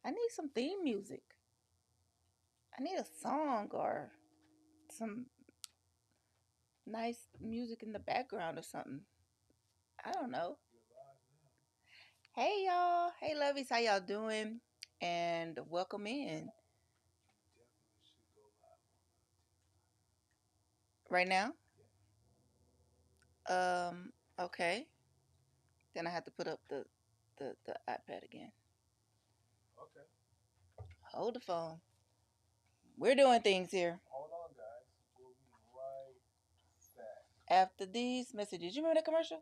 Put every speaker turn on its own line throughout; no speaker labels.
I need some theme music. I need a song or some nice music in the background or something. I don't know. Hey y'all. Hey lovies, how y'all doing? And welcome in. Right now? Um, okay. Then I have to put up the iPad again. Hold the phone. We're doing things here. After these messages. You remember that commercial?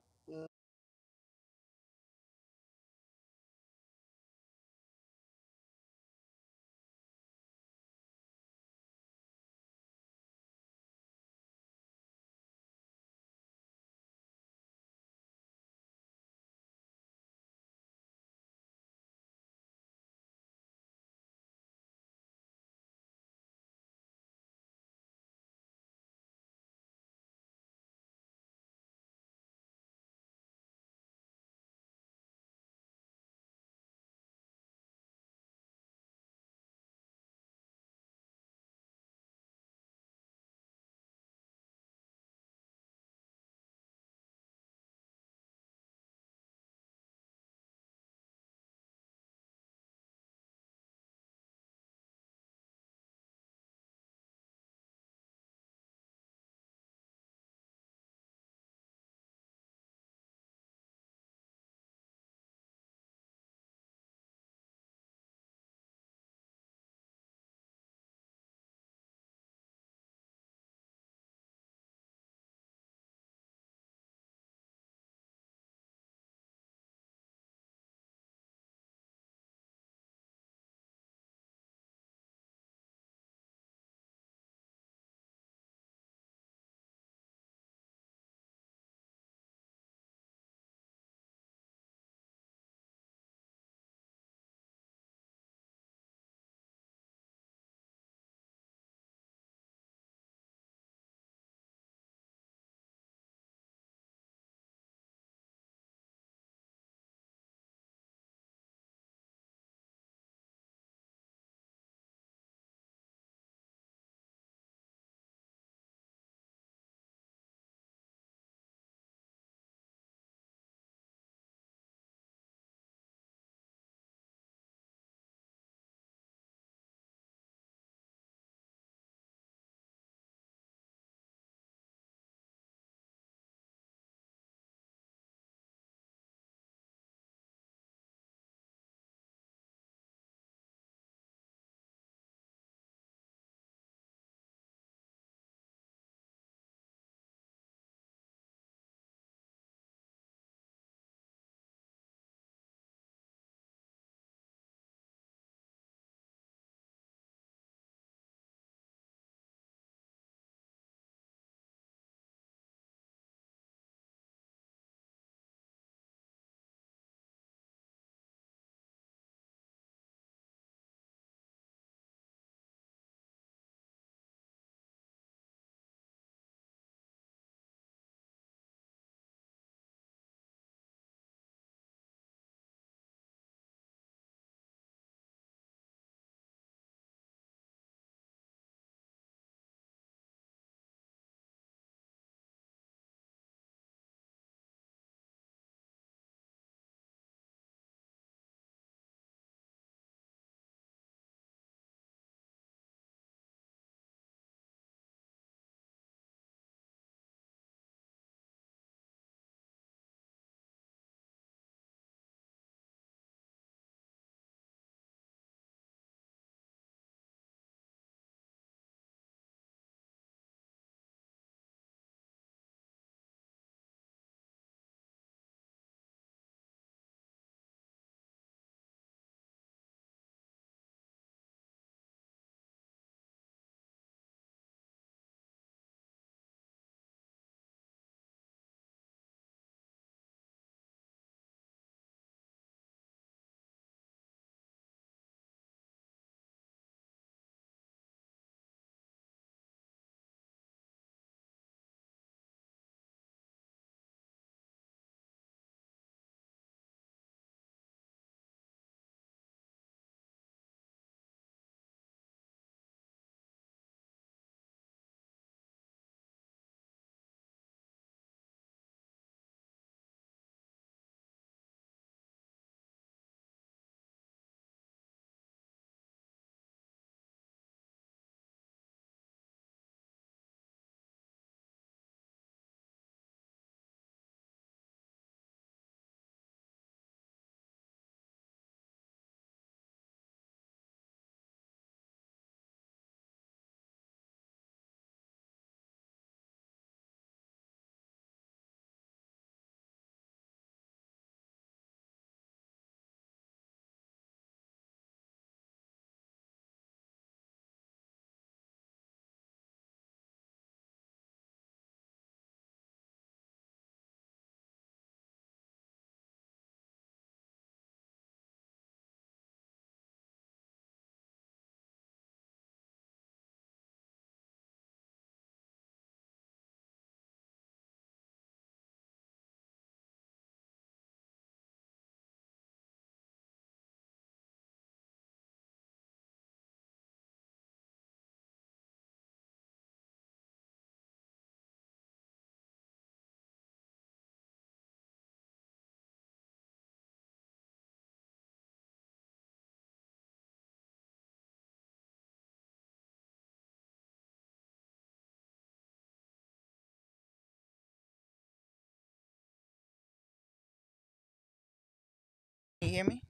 hear me?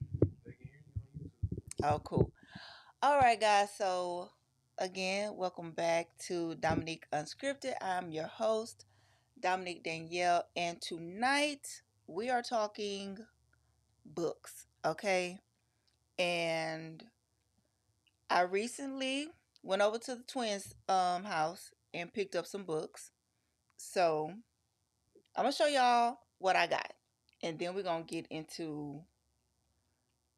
Oh, cool. All right, guys. So, again, welcome back to Dominique Unscripted. I'm your host, Dominique Danielle, and tonight we are talking books, okay? And I recently went over to the twins' house and picked up some books. So, I'm gonna show y'all what I got, and then we're gonna get into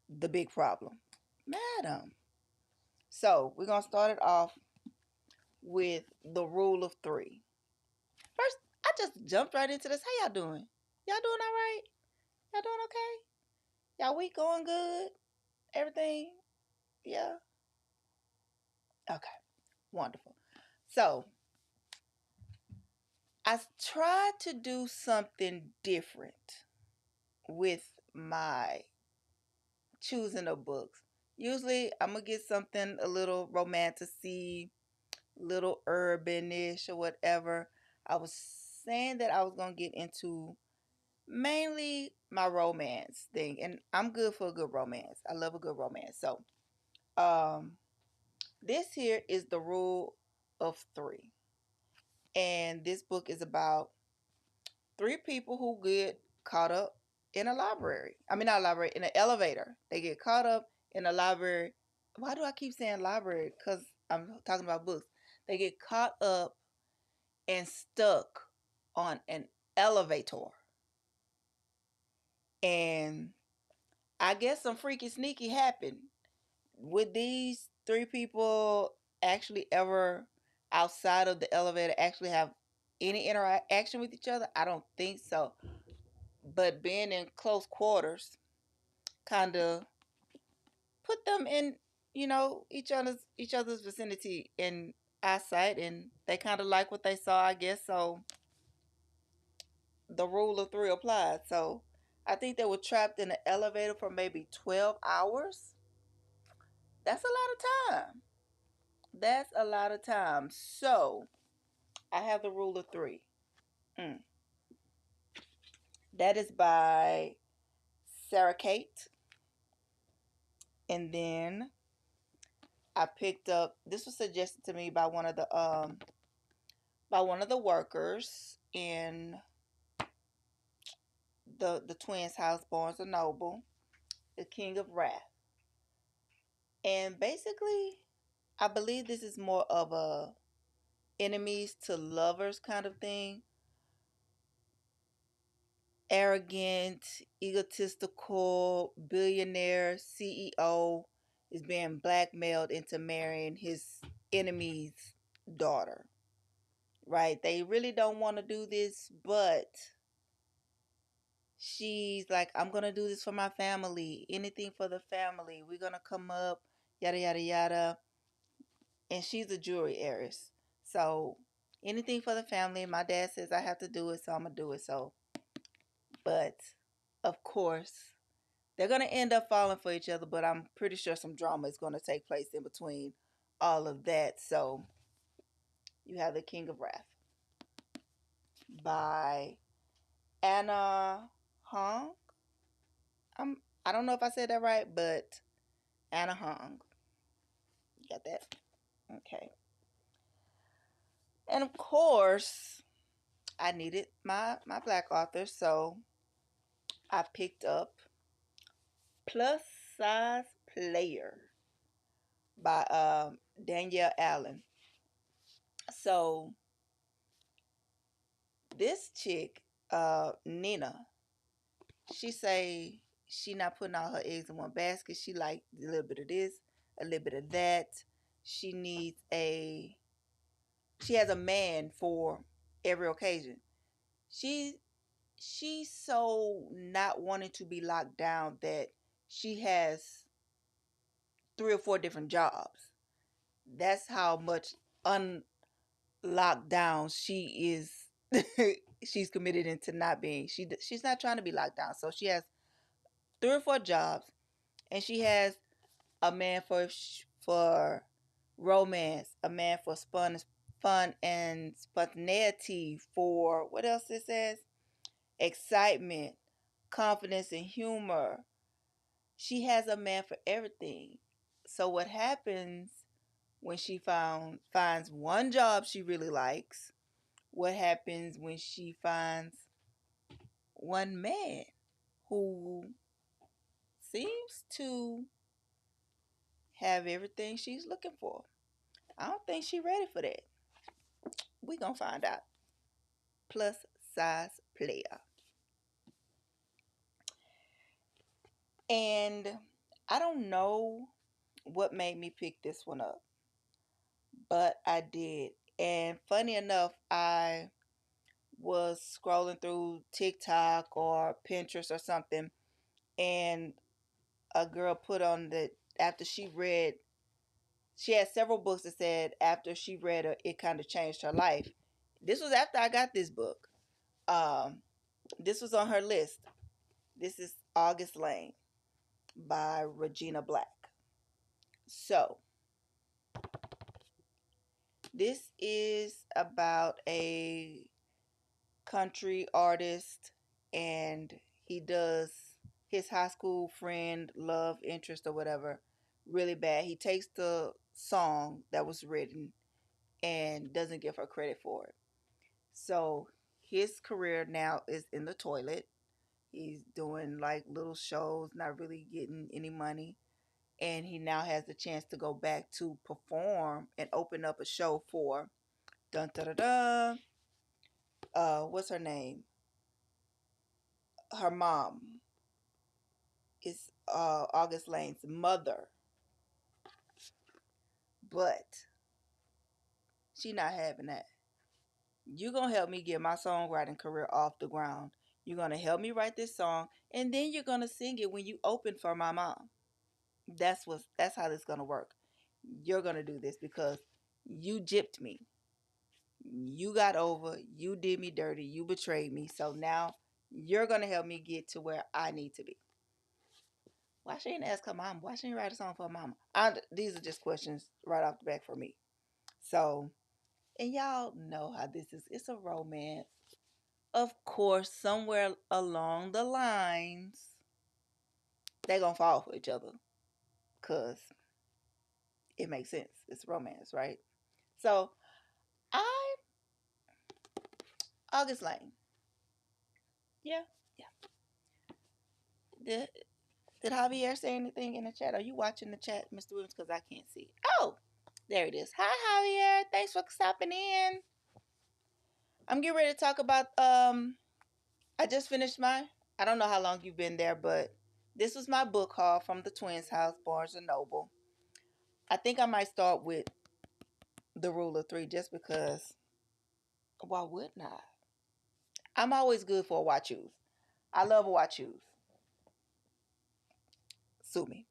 the big problem, madam. So, we're gonna start it off with the rule of three. First, I just jumped right into this. How y'all doing? Y'all doing all right? Y'all doing okay? Y'all week going good? Everything? Yeah? Okay. Wonderful. So, I tried to do something different with my choosing of books. Usually, I'm going to get something a little romantic-y, little urbanish or whatever. I was saying that I was going to get into mainly my romance thing, and I'm good for a good romance. I love a good romance. So um this here is the rule of three, and this book is about three people who get caught up in a library. I mean, not a library, in an elevator. They get caught up in a library. Why do I keep saying library? Because I'm talking about books. They get caught up and stuck on an elevator, and I guess some freaky sneaky happened. Would these three people actually ever, outside of the elevator, actually have any interaction with each other? I don't think so. But being in close quarters kind of put them in, each other's vicinity in eyesight, and they kind of like what they saw, I guess. So the rule of three applied. So I think they were trapped in an elevator for maybe 12 hours. That's a lot of time. That's a lot of time. So I have the rule of three. Mm. That is by Sarah Kate. And then I picked up, this was suggested to me by one of the workers in the twins' house, Barnes and Noble, The King of Wrath. And basically, I believe this is more of a enemies to lovers kind of thing. Arrogant, egotistical billionaire CEO is being blackmailed into marrying his enemy's daughter. Right? They really don't want to do this, but she's like, I'm going to do this for my family. Anything for the family. We're going to come up, yada, yada, yada. And she's a jewelry heiress. So anything for the family. My dad says I have to do it, so I'm going to do it. So, but of course, they're going to end up falling for each other, but I'm pretty sure some drama is going to take place in between all of that. So you have The King of Wrath by Anna Hong. I don't know if I said that right, but Anna Hong. You got that? Okay. And of course, I needed my black author, so I picked up Plus Size Player by Danielle Allen. So this chick, Nina, she say she not putting all her eggs in one basket. She like a little bit of this, a little bit of that. She needs she has a man for every occasion. She she's so not wanting to be locked down that she has three or four different jobs. That's how much unlocked down she is. She's committed into not being. She's not trying to be locked down. So she has three or four jobs, and she has a man for romance, a man for fun and spontaneity, for what else it says, excitement, confidence and humor, She has a man for everything. So what happens when she finds one job she really likes? What happens when she finds one man who seems to have everything she's looking for? I don't think she's ready for that. We gonna find out. Plus size player. And I don't know what made me pick this one up, but I did. And funny enough, I was scrolling through TikTok or Pinterest or something, and a girl put on that after she had several books that said after she read it kind of changed her life. This was after I got this book. Um, this was on her list. This is August Lane by Regina Black. So, this is about a country artist, and he does his high school friend love interest or whatever really bad. He takes the song that was written and doesn't give her credit for it. So his career now is in the toilet. He's doing like little shows, not really getting any money. And he now has the chance to go back to perform and open up a show for dun da da da. What's her name? Her mom is August Lane's mother, but she not having that. You gonna help me get my songwriting career off the ground. You're gonna help me write this song, and then you're gonna sing it when you open for my mom. That's how this gonna work. You're gonna do this because you gypped me. You got over. You did me dirty. You betrayed me. So now you're gonna help me get to where I need to be. Why she ain't ask her mom? Why she ain't write a song for her mama? These are just questions right off the back for me. So, and y'all know how this is. It's a romance. Of course, somewhere along the lines, they gonna fall for each other. Cause it makes sense. It's romance, right? So, I August Lane. Yeah, yeah. Did did Javier say anything in the chat? Are you watching the chat, Mr. Williams? Because I can't see. Oh, there it is. Hi, Javier. Thanks for stopping in. I'm getting ready to talk about I just finished my I don't know how long you've been there, but this was my book haul from the Twins House, Barnes and Noble. I think I might start with The Rule of Three just because why wouldn't I? I'm always good for a watch use. I love a watch use. Sue me.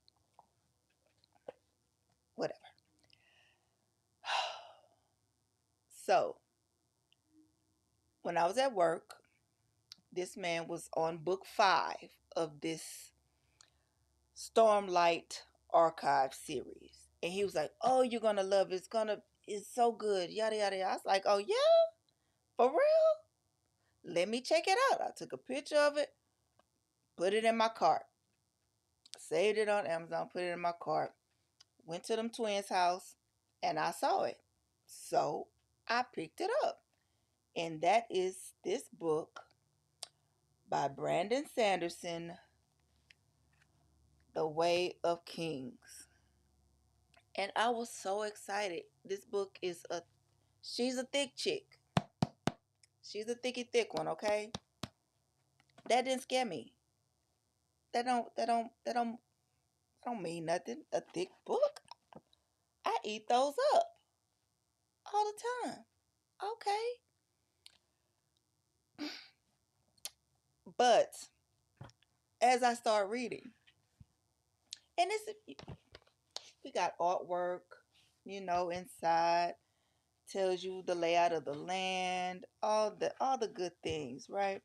Whatever. So when I was at work, this man was on book 5 of this Stormlight Archive series. And he was like, "Oh, you're gonna love it. It's so good. Yada yada yada." I was like, "Oh yeah? For real? Let me check it out." I took a picture of it, put it in my cart, saved it on Amazon, put it in my cart, went to them twins' house, and I saw it. So I picked it up. And that is this book by Brandon Sanderson, The Way of Kings. And I was so excited. This book is she's a thick chick. She's a thick one, okay? That didn't scare me. That don't mean nothing. A thick book? I eat those up all the time. Okay. But as I start reading, and we got artwork, inside, tells you the layout of the land, all the good things, right?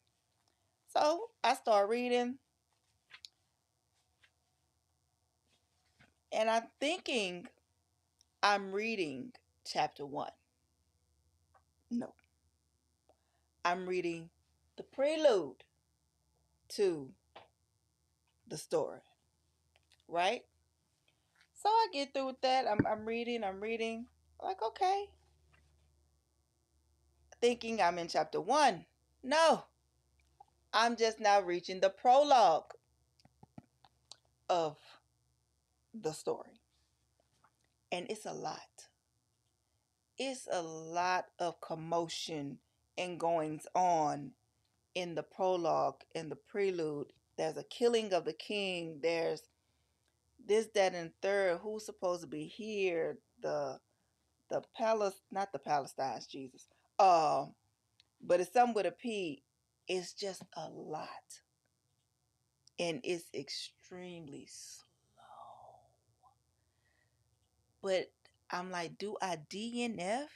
So I start reading, and I'm thinking I'm reading chapter 1. No, I'm reading the prelude to the story. right? So I get through with that. I'm reading, like, okay, thinking I'm in chapter one. No, I'm just now reaching the prologue of the story. And it's a lot. It's a lot of commotion and goings on in the prologue and the prelude. There's a killing of the king. There's this, that, and third. Who's supposed to be here? The palace, not the Palestines, Jesus. But it's something with a P. It's just a lot, and it's extremely slow. But I'm like, do I DNF?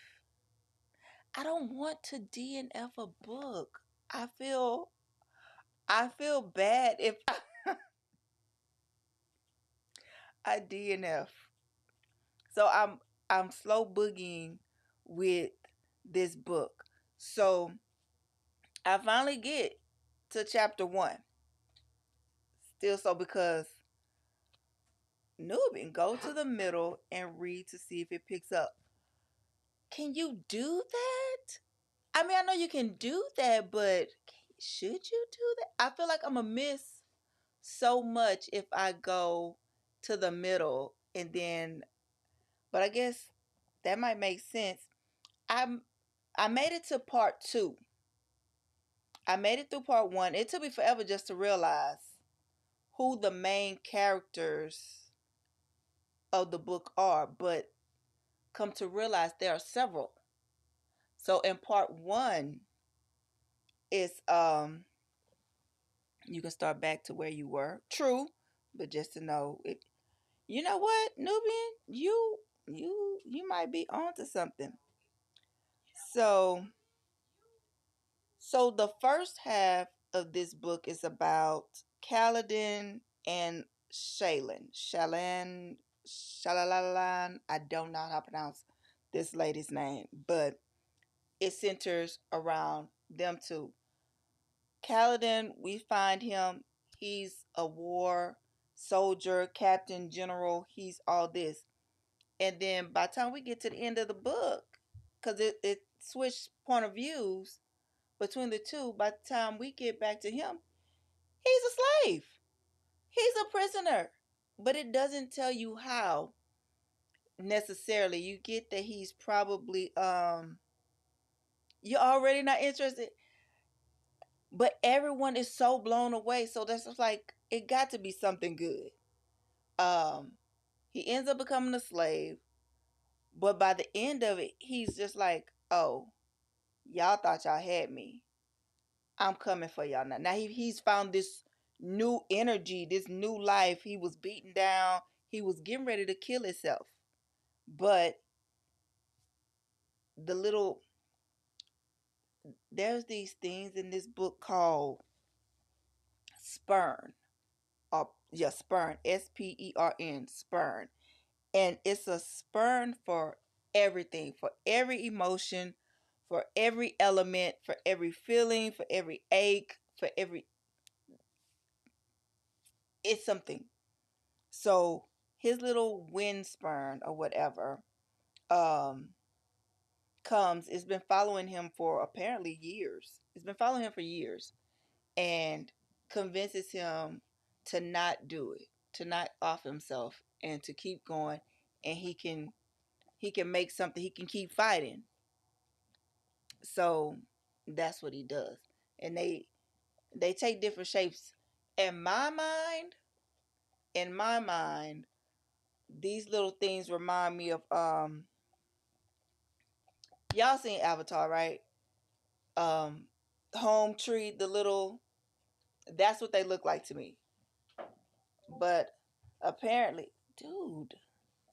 I don't want to DNF a book. I feel I feel bad if I DNF. So I'm slow boogieing with this book. So I finally get to chapter one. Still so because Nubian, go to the middle and read to see if it picks up. Can you do that? I mean, I know you can do that, but should you do that? I feel like I'm going to miss so much if I go to the middle and then, but I guess that might make sense. I'm I made it to part two. I made it through part one. It took me forever just to realize who the main characters of the book are, but come to realize there are several. So in part one, it's you can start back to where you were. True, but just to know it. You know what, Nubian, you might be onto something. So the first half of this book is about Kaladin and Shaylin. Shalalan. I don't know how to pronounce this lady's name, but it centers around them two. Kaladin, we find him, he's a war soldier, captain, general, he's all this. And then by the time we get to the end of the book, because it switched point of views between the two, by the time we get back to him, he's a slave. He's a prisoner. But it doesn't tell you how necessarily. You get that he's probably you're already not interested, but everyone is so blown away. So that's just like, it got to be something good. Um he ends up becoming a slave, but by the end of it, he's just like, oh, y'all thought y'all had me. I'm coming for y'all now. Now he's found this new energy, this new life. He was beaten down. He was getting ready to kill himself. But the little there's these things in this book called spurn. Or yeah, spurn. SPERN. Spurn. And it's a spurn for everything, for every emotion, for every element, for every feeling, for every ache, for every it's something. So his little wind spurn or whatever um comes, it's been following him for apparently years. It's been following him for years and convinces him to not do it, to not off himself and to keep going, and he can make something, he can keep fighting. So that's what he does. And they take different shapes. In my mind, in my mind, these little things remind me of y'all seen Avatar, right? Um home tree, the little, that's what they look like to me. But apparently, dude,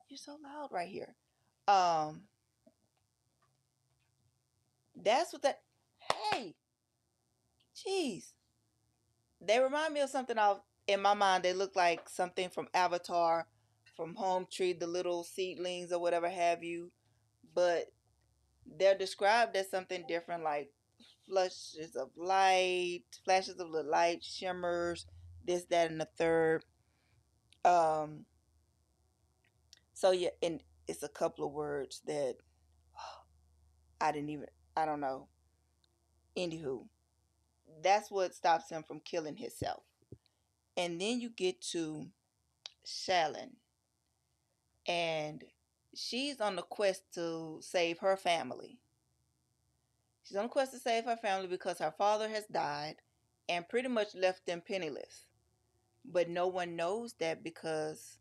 you're so loud right here. Um that's what that hey, jeez. They remind me of something of in my mind, they look like something from Avatar, from Home Tree, the little seedlings or whatever have you. But they're described as something different, like flashes of the light, shimmers, this, that, and the third. Um, so yeah, and it's a couple of words that I didn't even, I don't know. Anywho, that's what stops him from killing himself. And then you get to Shallon, and she's on the quest to save her family. She's on a quest to save her family because her father has died and pretty much left them penniless. But no one knows that because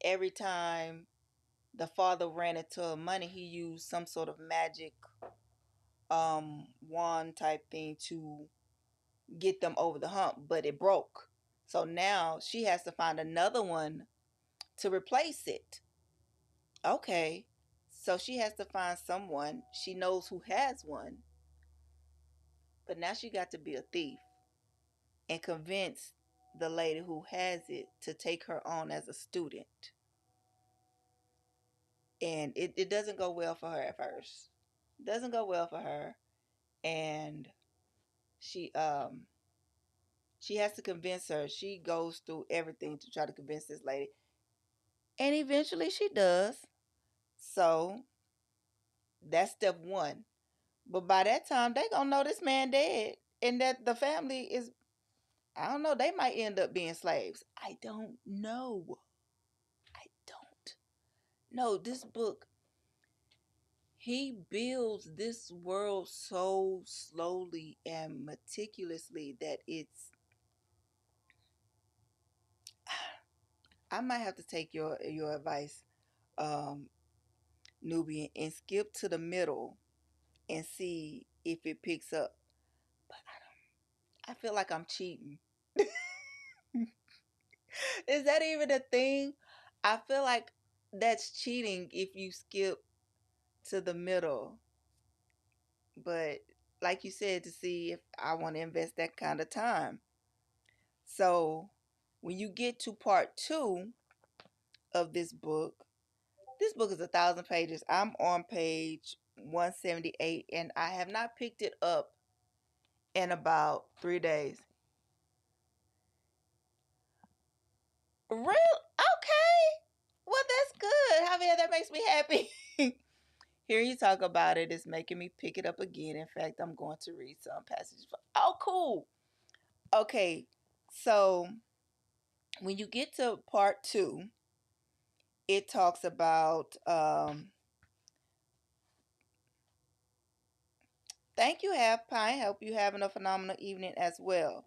every time the father ran into money, he used some sort of magic wand type thing to get them over the hump, but it broke. So now she has to find another one to replace it. Okay. So she has to find someone. She knows who has one, but now she got to be a thief and convince the lady who has it to take her on as a student. And it doesn't go well for her at first. It doesn't go well for her. And she she has to convince her. She goes through everything to try to convince this lady. And eventually she does. So that's step one. But by that time they gonna know this man dead. And that the family is, I don't know, they might end up being slaves. I don't know. I don't know. This book, he builds this world so slowly and meticulously that it's, I might have to take your advice, um, Nubian, and skip to the middle and see if it picks up. But I feel like I'm cheating. Is that even a thing? I feel like that's cheating if you skip to the middle. But like you said, to see if I want to invest that kind of time. So when you get to part two of this book is 1,000 pages. I'm on page 178 and I have not picked it up in about 3 days. Real? Okay. Well, that's good. Javier, that makes me happy. Hearing you talk about it is making me pick it up again. In fact, I'm going to read some passages. Oh, cool. Okay. So when you get to part two, it talks about thank you, Half Pint. Hope you having a phenomenal evening as well.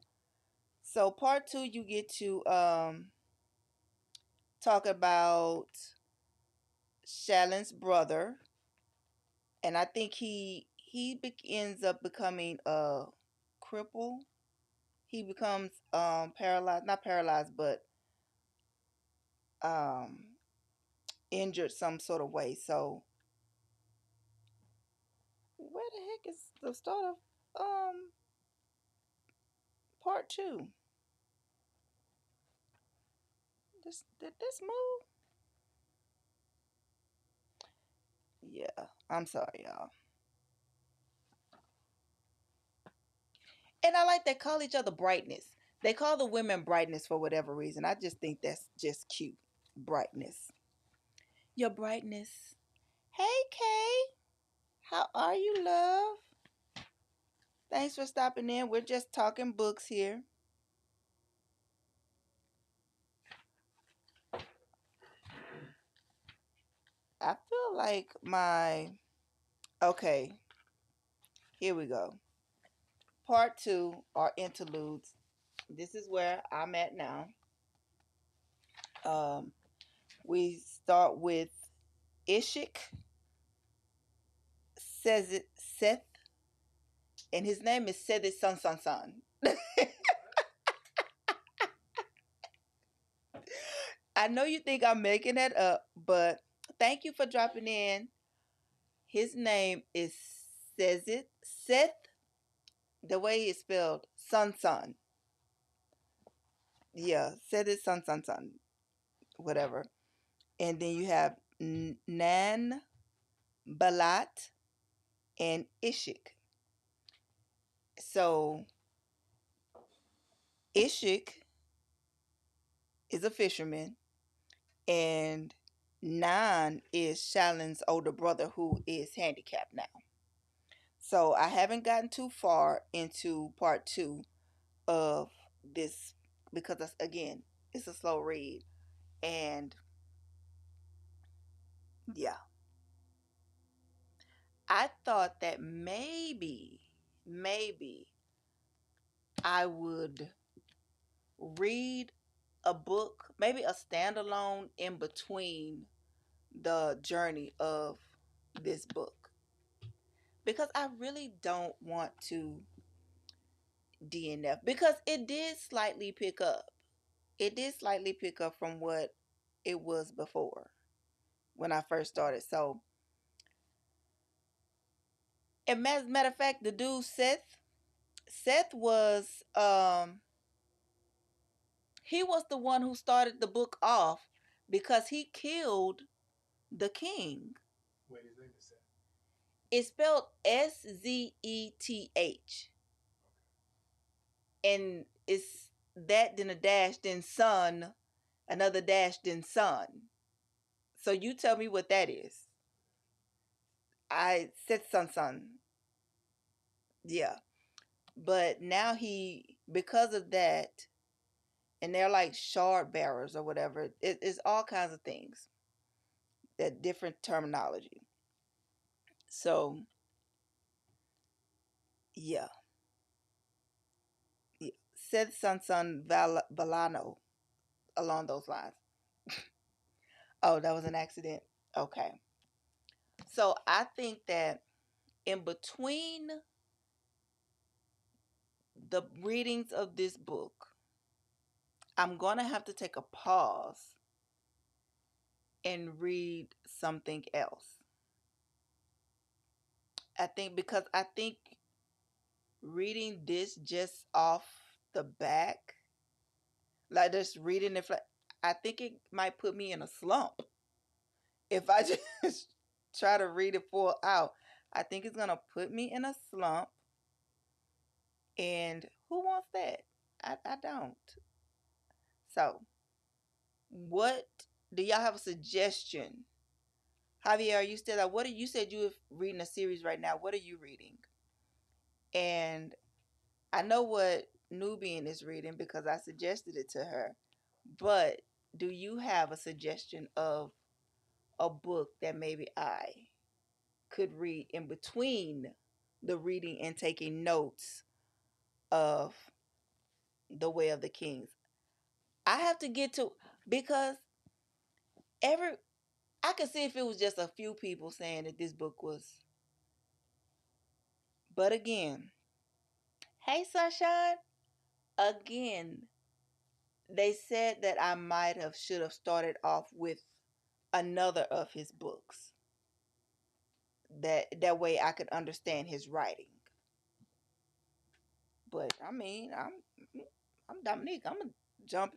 So part two, you get to talk about Shallon's brother, and I think ends up becoming a cripple. He becomes paralyzed, not paralyzed, but um injured some sort of way. So where the heck is the start of part two? This did this move? Yeah, I'm sorry, y'all. And I like they call each other brightness. They call the women brightness for whatever reason. I just think that's just cute. Brightness. Your brightness. Hey Kay, how are you, love? Thanks for stopping in. We're just talking books here. I feel like my okay, here we go. Part two are interludes. This is where I'm at now. Um, we start with Ishik, says it Seth, and his name is Seth Sun Sun Sun. I know you think I'm making that up, but thank you for dropping in. His name is Seth, the way it's spelled, Sun Sun. Yeah, Seth Sun Sun Sun, whatever. And then you have Nan, Balat, and Ishik. So Ishik is a fisherman, and 9 is Shallon's older brother who is handicapped now. So I haven't gotten too far into part 2 of this because again, it's a slow read. And yeah, I thought that maybe I would read a book, maybe a standalone in between the journey of this book, because I really don't want to DNF because it did slightly pick up. It did slightly pick up from what it was before when I first started. So, and matter of fact, the dude Seth was he was the one who started the book off because he killed the king. Wait, his name is Seth. It's spelled Zeth, and it's that then a dash then son, another dash then son. So you tell me what that is. I said son. Yeah. But now because of that, and they're like shard bearers or whatever, it's all kinds of things, that different terminology. So, yeah. Yeah. Said son Valano, along those lines. Oh, that was an accident. Okay. So I think that in between the readings of this book, I'm going to have to take a pause and read something else. I think reading this just off the back, like just reading it, I think it might put me in a slump if I just try to read it full out. I think it's going to put me in a slump. And who wants that? I don't. So, what do y'all have a suggestion? Javier, you still what are you said you were reading a series right now? What are you reading? And I know what Nubian is reading because I suggested it to her. But do you have a suggestion of a book that maybe I could read in between the reading and taking notes of The Way of the Kings? I have to get to, because every I could see if it was just a few people saying that this book was. But again, hey Sunshine, again, they said that I should have started off with another of his books. That way I could understand his writing. But I mean, I'm Dominique. I'm gonna jump.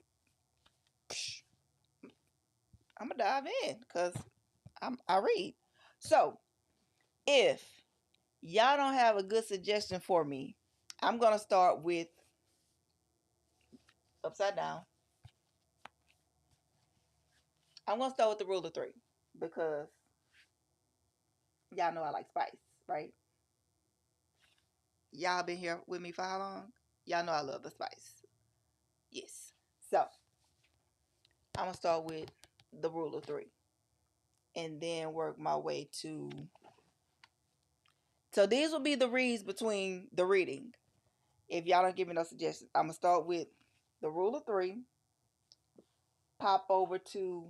I'm gonna dive in because I read. So if y'all don't have a good suggestion for me, I'm gonna start with Upside Down. I'm gonna start with the Rule of Three because y'all know I like spice, right? Y'all been here with me for how long? Y'all know I love the spice. Yes. So I'm gonna start with the Rule of Three and then work my way to. So these will be the reads between the reading. If y'all don't give me no suggestions, I'm gonna start with the Rule of Three, pop over to,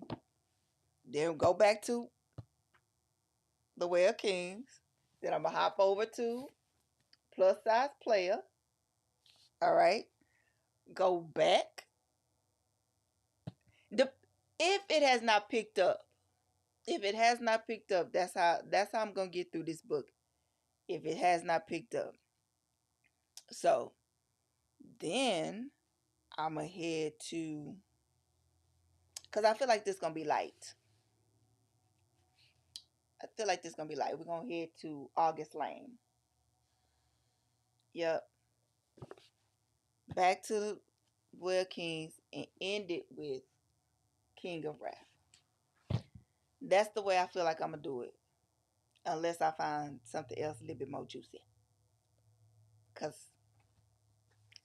then go back to the Way of Kings. Then I'm gonna hop over to Plus Size Player. All right, go back. The if it has not picked up, that's how I'm gonna get through this book. If it has not picked up, so then I'm gonna head to, because I feel like this gonna be light. We're gonna head to August Lane. Yep. Back to Will Kings. and end it with King of Wrath. That's the way I feel like I'm gonna do it, unless I find something else a little bit more juicy, cause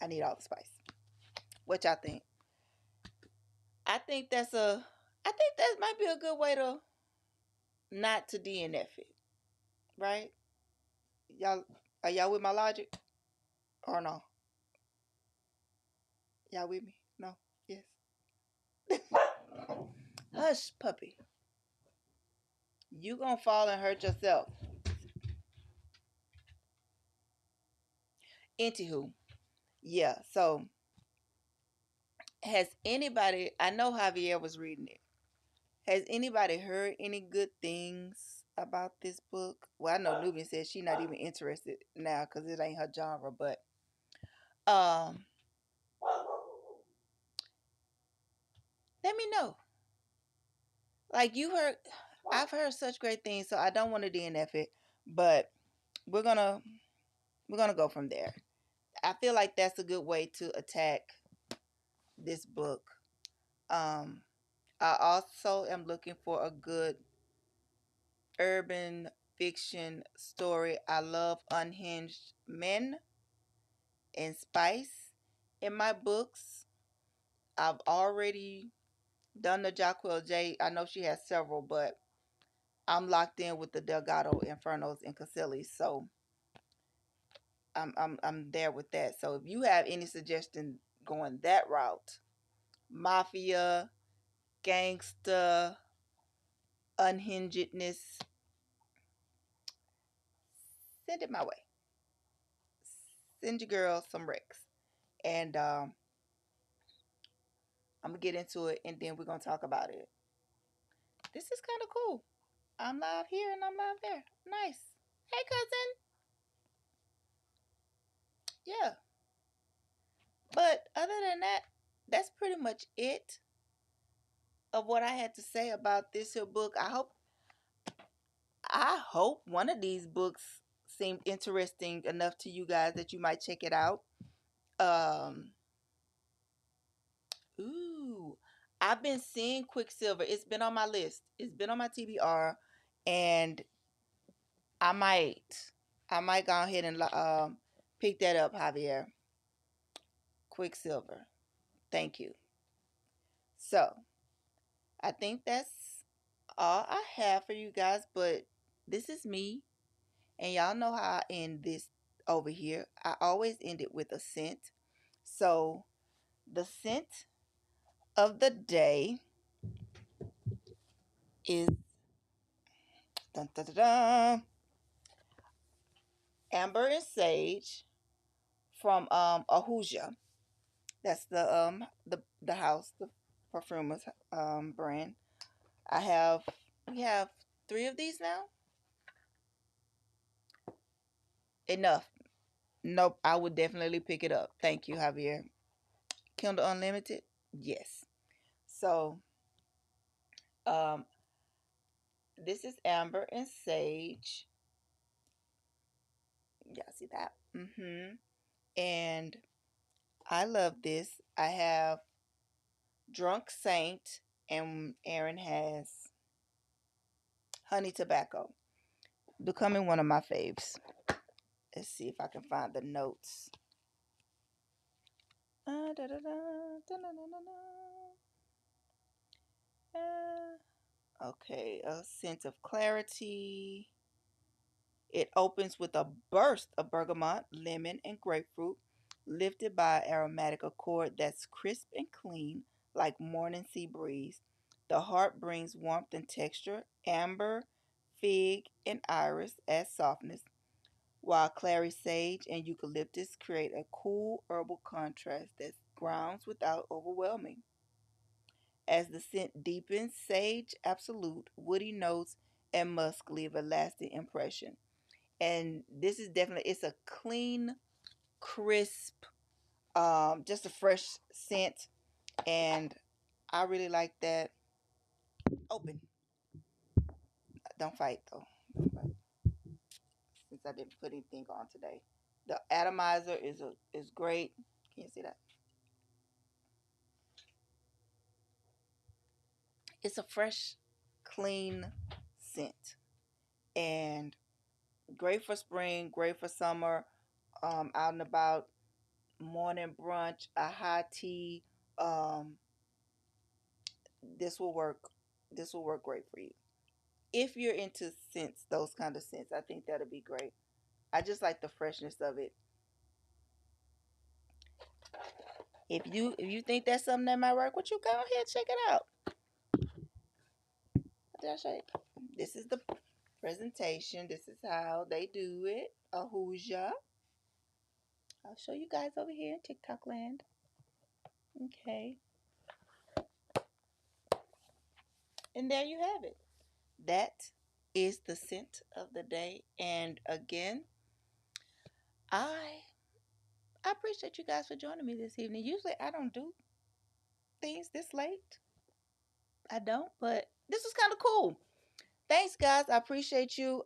I need all the spice. What y'all think? I think that's a. I think that might be a good way to not to DNF it, right? Y'all, are y'all with my logic or no? Y'all with me? No? Yes. Hush, puppy. You gonna fall and hurt yourself. Anywho, yeah. So, has anybody? I know Javier was reading it. Has anybody heard any good things about this book? Well, I know Nubian said she's not even interested now because it ain't her genre. But um, let me know. Like you heard, I've heard such great things, so I don't want to DNF it. But we're gonna we're gonna go from there. I feel like that's a good way to attack this book. Um, I also am looking for a good urban fiction story. I love unhinged men and spice in my books. I've already done the Jacquel J. I know she has several, but I'm locked in with the Delgado Infernos and Caselli, so I'm there with that. So if you have any suggestion going that route, mafia, gangster, unhingedness, send it my way. Send your girl some Rex. And I'm going to get into it and then we're going to talk about it. This is kind of cool. I'm live here and I'm live there. Nice. Hey, cousin. Yeah. But other than that, that's pretty much it of what I had to say about this here book. I hope one of these books seemed interesting enough to you guys that you might check it out. Um, ooh, I've been seeing Quicksilver. It's been on my list. It's been on my TBR, and I might, I might go ahead and pick that up, Javier. Quicksilver. Thank you. So I think that's all I have for you guys. But this is me, and y'all know how I end this over here. I always end it with a scent. So the scent of the day is dun, dun, dun, dun, amber and sage from Ahuja. That's the house, the perfumer's brand. I have we have 3 of these now. Enough. Nope, I would definitely pick it up. Thank you, Javier. Kindle Unlimited? Yes. So, um, this is amber and sage. Y'all see that? And I love this. I have Drunk Saint, and Aaron has Honey Tobacco. Becoming one of my faves. Let's see if I can find the notes. Da, da, da, da, okay, a sense of clarity. It opens with a burst of bergamot, lemon, and grapefruit, lifted by an aromatic accord that's crisp and clean, like morning sea breeze. The heart brings warmth and texture. Amber, fig, and iris add softness, while clary sage and eucalyptus create a cool herbal contrast that grounds without overwhelming. As the scent deepens, sage, absolute, woody notes, and musk leave a lasting impression. And this is definitely, it's a clean, crisp, just a fresh scent, and I really like that. Open. Don't fight though. Don't fight. Since I didn't put anything on today. The atomizer is great. Can you see that? It's a fresh, clean scent. And great for spring, great for summer, out and about, morning brunch, a high tea. Um, this will work. This will work great for you. If you're into scents, those kind of scents, I think that'll be great. I just like the freshness of it. If you think that's something that might work with you, go ahead, check it out. What did I show you? This is the presentation. This is how they do it. Ahuja. I'll show you guys over here in TikTok land. Okay. And there you have it. That is the scent of the day. And again, I I appreciate you guys for joining me this evening. Usually I don't do things this late. I don't, but this was kind of cool. Thanks guys. I appreciate you.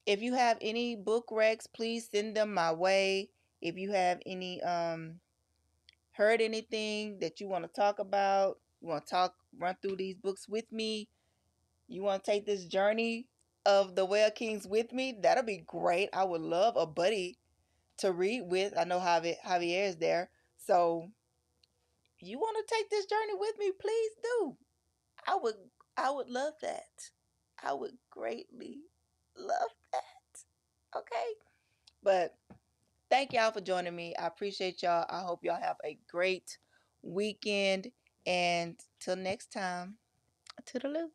If you have any book recs, please send them my way. If you have any heard anything that you want to talk about, you want to run through these books with me, you want to take this journey of the Well Kings with me, that'll be great. I would love a buddy to read with. I know Javier is there. So you want to take this journey with me, please do. I would I would love that. I would greatly love that. Okay? But thank y'all for joining me. I appreciate y'all. I hope y'all have a great weekend. And till next time, toodaloo.